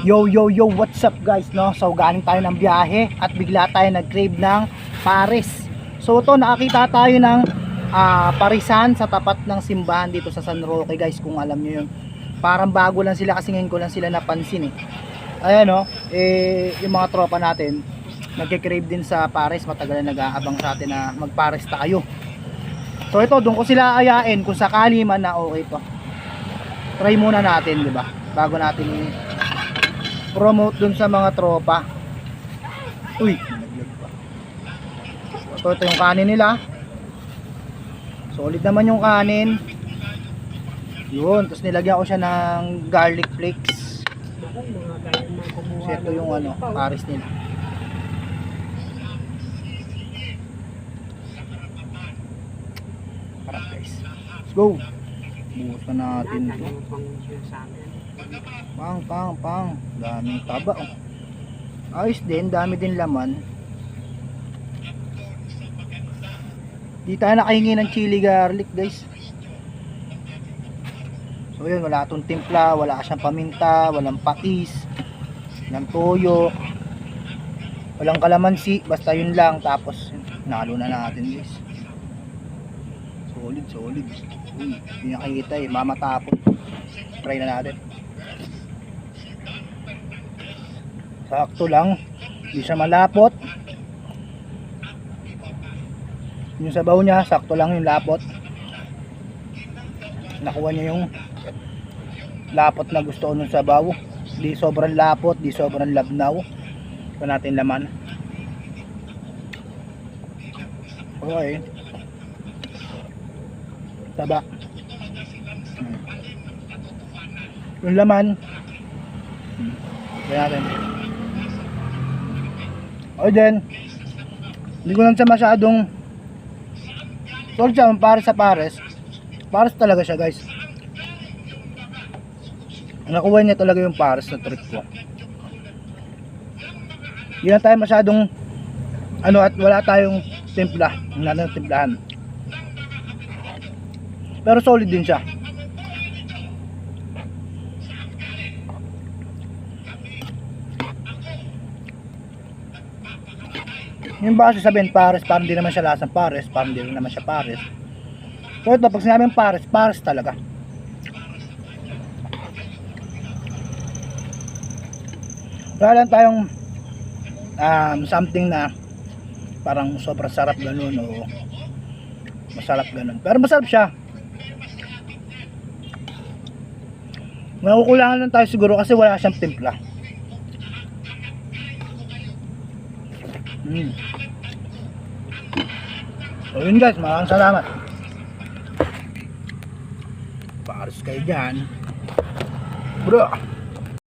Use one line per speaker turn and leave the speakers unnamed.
Yo yo yo, what's up guys, no? So galing tayo ng biyahe at bigla tayo nag-crave ng pares. So ito, nakakita tayo ng parisan sa tapat ng simbahan dito sa San Roque guys, kung alam nyo yun. Parang bago lang sila kasi ngayon ko lang sila napansin eh. Ayan no, yung mga tropa natin nagke-crave din sa pares, matagal na nag-aabang sa atin na magpares tayo. So ito, doon ko sila ayain kung sakali man na okay to. Try muna natin, di ba? Bago natin promote dun sa mga tropa. Uy, naglag pa. So ito yung kanin nila. Solid naman yung kanin. Yun, tapos nilagyan ko siya ng garlic flakes. So ito yung ano, pares nila. Harap guys. Let's go. Bukas na natin ito. Pang. Daming taba oh. Ayos din, dami din laman. Di tayo nakahingi ng chili garlic guys. So yun, wala itong timpla, wala siyang paminta, walang patis, walang toyo, walang kalamansi, basta yun lang. Tapos nalo na natin guys. Solid. Uy, hindi nakikita eh, mamatapon. Try na natin. Sakto lang, hindi siya malapot. Yung sabaw niya, sakto lang yung lapot. Nakuha niya yung lapot na gusto ko ng sabaw. Di sobrang lapot, di sobrang labnaw. Ito natin laman. Okay. Taba. Yung laman. Kaya natin. O din, hindi ko lang siya masyadong solid siya, pares sa pares. Pares talaga siya guys. Nakuha niya talaga yung pares na trick ko. Hindi na tayo masyadong ano, at wala tayong timpla, wala na timplahan. Pero solid din siya. Yung base sabihin pares, parang di naman siya lasang pares, parang di naman siya pares. So ito, pag sinabing pares, pares talaga. Wala lang tayong something na parang sobrang sarap ganun o masarap ganun. Pero masarap siya. Nakukulangan lang tayo siguro kasi wala siyang timpla. So yun guys, maraming salamat. Pares kayo dyan bro.